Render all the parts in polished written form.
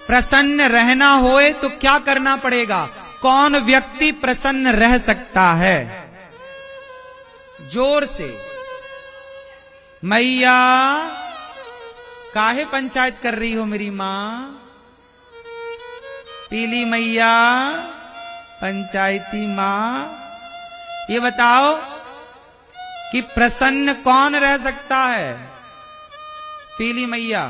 प्रसन्न रहना होए तो क्या करना पड़ेगा? कौन व्यक्ति प्रसन्न रह सकता है? जोर से। मैया काहे पंचायत कर रही हो मेरी मां? पीली मैया, पंचायती मां, ये बताओ कि प्रसन्न कौन रह सकता है? पीली मैया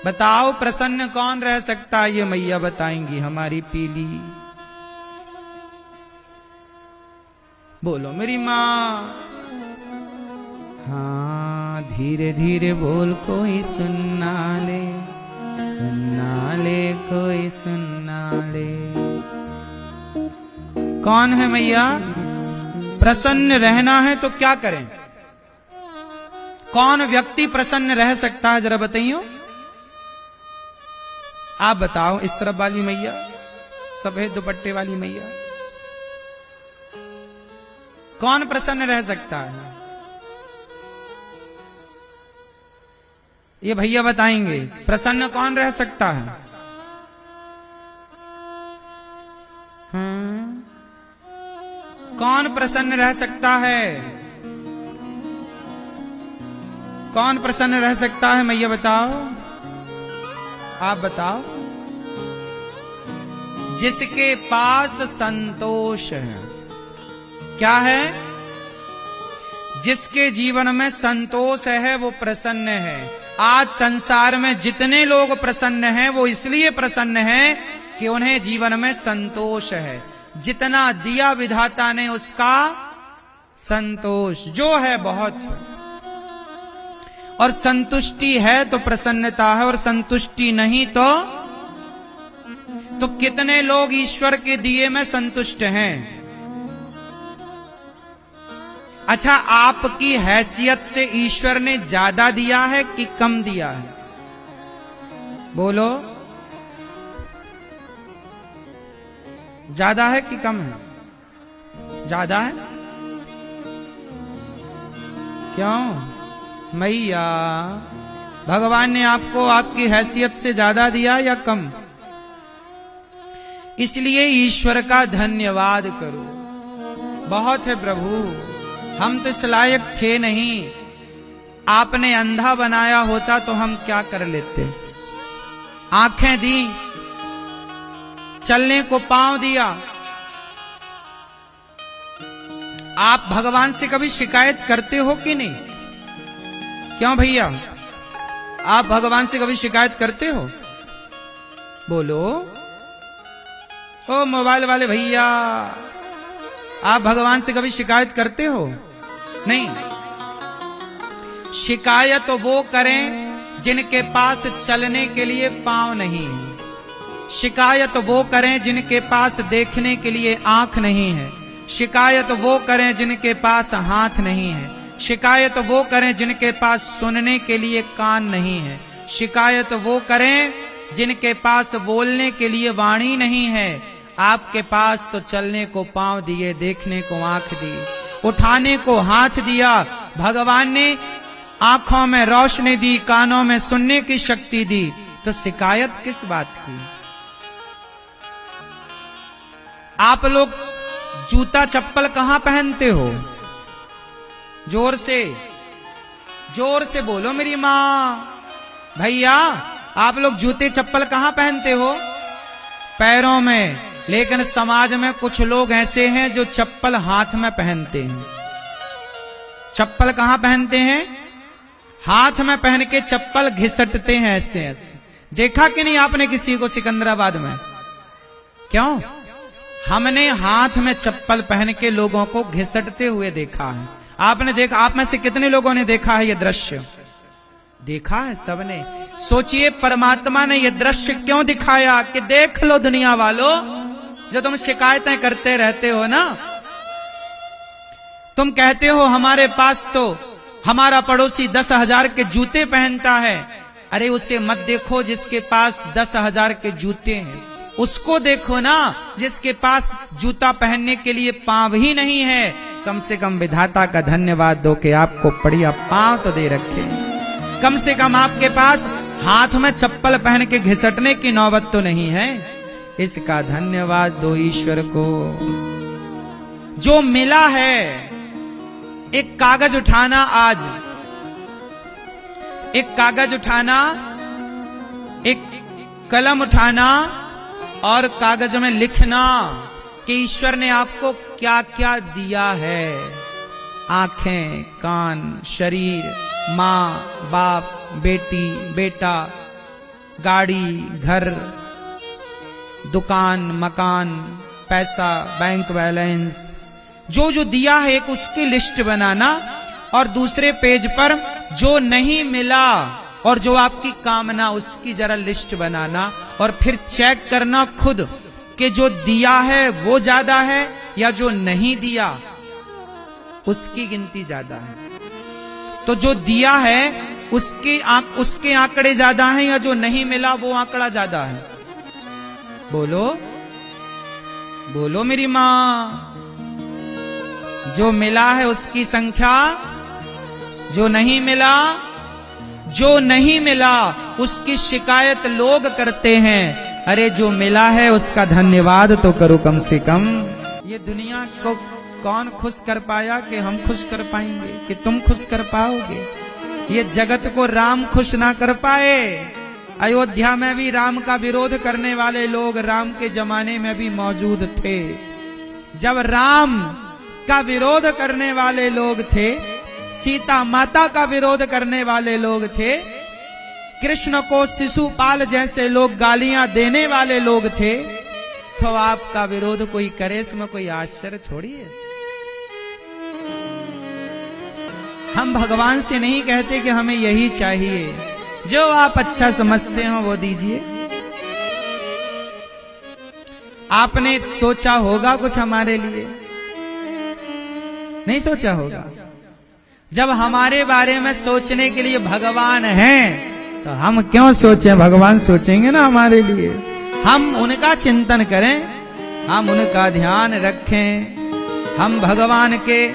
बताओ, प्रसन्न कौन रह सकता है? ये मैया बताएंगी, हमारी पीली। बोलो मेरी मां। हाँ, धीरे धीरे बोल, कोई सुनना ले, सुनना ले, कोई सुनना ले। कौन है मैया? प्रसन्न रहना है तो क्या करें? कौन व्यक्ति प्रसन्न रह सकता है, जरा बताइयो। आप बताओ, इस तरफ वाली मैया, सफेद दुपट्टे वाली मैया, कौन प्रसन्न रह सकता है? ये भैया बताएंगे, प्रसन्न कौन रह सकता है? कौन प्रसन्न रह सकता है? कौन प्रसन्न रह सकता है मैया बताओ। आप बताओ। जिसके पास संतोष है। क्या है? जिसके जीवन में संतोष है वो प्रसन्न है। आज संसार में जितने लोग प्रसन्न हैं वो इसलिए प्रसन्न हैं कि उन्हें जीवन में संतोष है। जितना दिया विधाता ने उसका संतोष जो है बहुत, और संतुष्टि है तो प्रसन्नता है, और संतुष्टि नहीं तो कितने लोग ईश्वर के दिए में संतुष्ट हैं। अच्छा, आपकी हैसियत से ईश्वर ने ज्यादा दिया है कि कम दिया है? बोलो, ज्यादा है कि कम है? ज्यादा है। क्यों मैया? भगवान ने आपको आपकी हैसियत से ज्यादा दिया या कम? इसलिए ईश्वर का धन्यवाद करो। बहुत है प्रभु, हम तो इस लायक थे नहीं। आपने अंधा बनाया होता तो हम क्या कर लेते? आंखें दी, चलने को पांव दिया। आप भगवान से कभी शिकायत करते हो कि नहीं? क्यों भैया, आप भगवान से कभी शिकायत करते हो? बोलो। ओ मोबाइल वाले भैया, आप भगवान से कभी शिकायत करते हो? नहीं। शिकायत वो करें जिनके पास चलने के लिए पांव नहीं है। शिकायत वो करें जिनके पास देखने के लिए आंख नहीं है। शिकायत वो करें जिनके पास हाथ नहीं है। शिकायत वो करें जिनके पास सुनने के लिए कान नहीं है। शिकायत वो करें जिनके पास बोलने के लिए वाणी नहीं है। आपके पास तो चलने को पांव दिए, देखने को आंख दी, उठाने को हाथ दिया। भगवान ने आंखों में रोशनी दी, कानों में सुनने की शक्ति दी, तो शिकायत किस बात की? आप लोग जूता चप्पल कहां पहनते हो? जोर से बोलो मेरी मां। भैया, आप लोग जूते चप्पल कहां पहनते हो? पैरों में। लेकिन समाज में कुछ लोग ऐसे हैं जो चप्पल हाथ में पहनते हैं। चप्पल कहां पहनते हैं? हाथ में पहन के चप्पल घिसटते हैं ऐसे ऐसे। देखा कि नहीं आपने किसी को सिकंदराबाद में? क्यों? हमने हाथ में चप्पल पहन के लोगों को घिसटते हुए देखा है। आपने देखा? आप में से कितने लोगों ने देखा है ये दृश्य? देखा है सबने। सोचिए, परमात्मा ने ये दृश्य क्यों दिखाया कि देख लो दुनिया वालों, जो तुम शिकायतें करते रहते हो ना, तुम कहते हो हमारे पास तो हमारा पड़ोसी 10,000 के जूते पहनता है। अरे उसे मत देखो जिसके पास 10,000 के जूते हैं, उसको देखो ना जिसके पास जूता पहनने के लिए पांव ही नहीं है। कम से कम विधाता का धन्यवाद दो कि आपको बढ़िया पांव तो दे रखे। कम से कम आपके पास हाथ में चप्पल पहन के घिसटने की नौबत तो नहीं है। इसका धन्यवाद दो ईश्वर को। जो मिला है, एक कागज उठाना, आज एक कागज उठाना, एक कलम उठाना और कागज में लिखना कि ईश्वर ने आपको क्या क्या दिया है। आंखें, कान, शरीर, माँ, बाप, बेटी, बेटा, गाड़ी, घर, दुकान, मकान, पैसा, बैंक बैलेंस, जो जो दिया है एक उसकी लिस्ट बनाना और दूसरे पेज पर जो नहीं मिला और जो आपकी कामना उसकी जरा लिस्ट बनाना और फिर चेक करना खुद कि जो दिया है वो ज्यादा है या जो नहीं दिया उसकी गिनती ज्यादा है। तो जो दिया है उसके आंकड़े ज्यादा हैं या जो नहीं मिला वो आंकड़ा ज्यादा है? बोलो बोलो मेरी मां। जो मिला है उसकी संख्या, जो नहीं मिला, जो नहीं मिला उसकी शिकायत लोग करते हैं। अरे जो मिला है उसका धन्यवाद तो करो कम से कम। ये दुनिया को कौन खुश कर पाया कि हम खुश कर पाएंगे, कि तुम खुश कर पाओगे? ये जगत को राम खुश ना कर पाए। अयोध्या में भी राम का विरोध करने वाले लोग राम के जमाने में भी मौजूद थे। जब राम का विरोध करने वाले लोग थे, सीता माता का विरोध करने वाले लोग थे, कृष्ण को शिशुपाल जैसे लोग गालियां देने वाले लोग थे, तो आपका विरोध कोई करे इसमें कोई आश्चर्य थोड़ी है। हम भगवान से नहीं कहते कि हमें यही चाहिए, जो आप अच्छा समझते हो वो दीजिए। आपने सोचा होगा कुछ हमारे लिए? नहीं सोचा होगा। जब हमारे बारे में सोचने के लिए भगवान हैं तो हम क्यों सोचें? भगवान सोचेंगे ना हमारे लिए। हम उनका चिंतन करें, हम उनका ध्यान रखें, हम भगवान के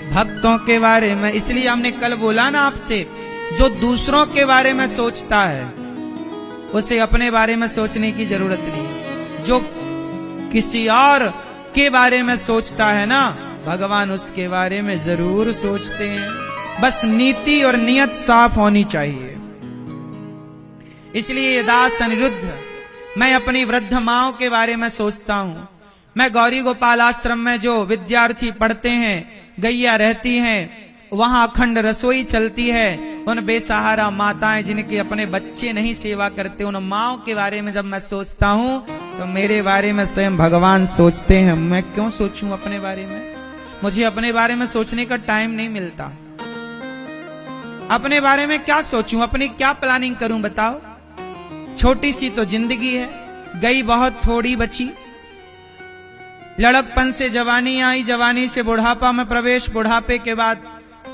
भक्तों के बारे में। इसलिए हमने कल बोला ना आपसे, जो दूसरों के बारे में सोचता है उसे अपने बारे में सोचने की जरूरत नहीं। जो किसी और के बारे में सोचता है ना, भगवान उसके बारे में जरूर सोचते हैं। बस नीति और नियत साफ होनी चाहिए। इसलिए ये दास अनिरुद्ध, मैं अपनी वृद्ध माओं के बारे में सोचता हूँ। मैं गौरी गोपाल आश्रम में जो विद्यार्थी पढ़ते हैं, गैया रहती हैं, वहां अखंड रसोई चलती है। उन बेसहारा माताएं जिनके अपने बच्चे नहीं सेवा करते, उन माओं के बारे में जब मैं सोचता हूँ तो मेरे बारे में स्वयं भगवान सोचते हैं। मैं क्यों सोचूं अपने बारे में? मुझे अपने बारे में सोचने का टाइम नहीं मिलता। अपने बारे में क्या सोचूं, अपनी क्या प्लानिंग करूं बताओ? छोटी सी तो जिंदगी है, गई बहुत थोड़ी बची। लड़कपन से जवानी आई, जवानी से बुढ़ापा में प्रवेश, बुढ़ापे के बाद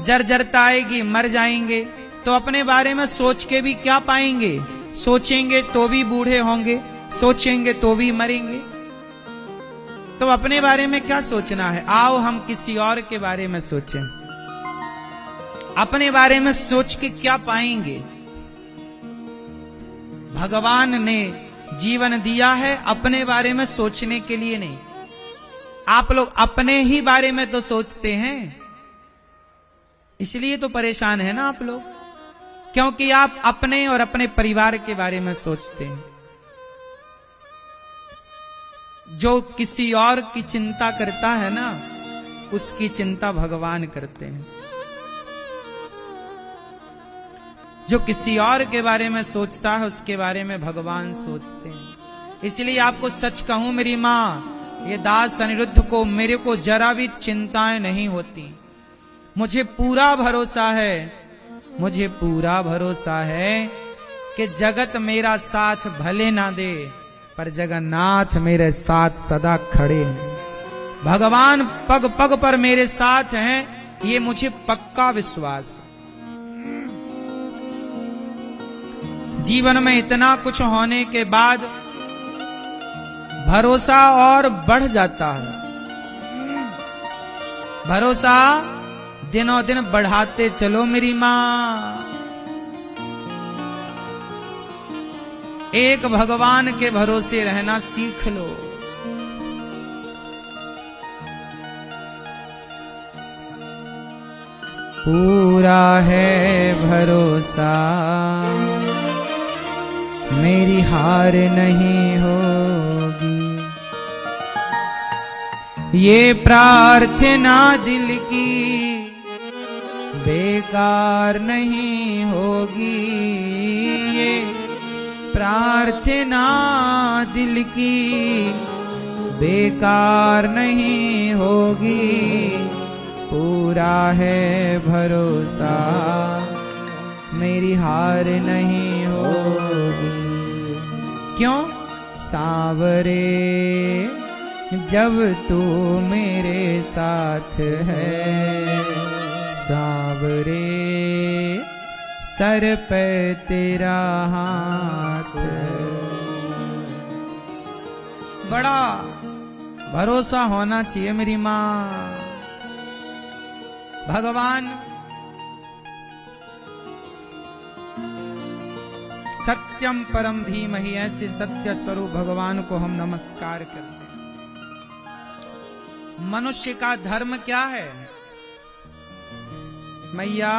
जर्जरता आएगी, मर जाएंगे। तो अपने बारे में सोच के भी क्या पाएंगे? सोचेंगे तो भी बूढ़े होंगे, सोचेंगे तो भी मरेंगे। तो अपने बारे में क्या सोचना है? आओ हम किसी और के बारे में सोचें। अपने बारे में सोच के क्या पाएंगे? भगवान ने जीवन दिया है अपने बारे में सोचने के लिए नहीं। आप लोग अपने ही बारे में तो सोचते हैं, इसलिए तो परेशान है ना आप लोग, क्योंकि आप अपने और अपने परिवार के बारे में सोचते हैं। जो किसी और की चिंता करता है ना, उसकी चिंता भगवान करते हैं। जो किसी और के बारे में सोचता है उसके बारे में भगवान सोचते हैं। इसलिए आपको सच कहूं मेरी मां, ये दास अनिरुद्ध को, मेरे को जरा भी चिंताएं नहीं होती। मुझे पूरा भरोसा है, मुझे पूरा भरोसा है कि जगत मेरा साथ भले ना दे, पर जगन्नाथ मेरे साथ सदा खड़े हैं। भगवान पग पग पर मेरे साथ हैं, ये मुझे पक्का विश्वास। जीवन में इतना कुछ होने के बाद भरोसा और बढ़ जाता है। भरोसा दिनों दिन बढ़ाते चलो मेरी मां। एक भगवान के भरोसे रहना सीख लो। पूरा है भरोसा, मेरी हार नहीं होगी। ये प्रार्थना दिल की बेकार नहीं होगी। ये प्रार्थना दिल की बेकार नहीं होगी। पूरा है भरोसा, मेरी हार नहीं होगी। क्यों? सांवरे जब तू मेरे साथ है, सांवरे सर पे तेरा हाथ। बड़ा भरोसा होना चाहिए मेरी माँ। भगवान सत्यम परम धीमहि, ऐसे सत्य स्वरूप भगवान को हम नमस्कार करते हैं। मनुष्य का धर्म क्या है मैया?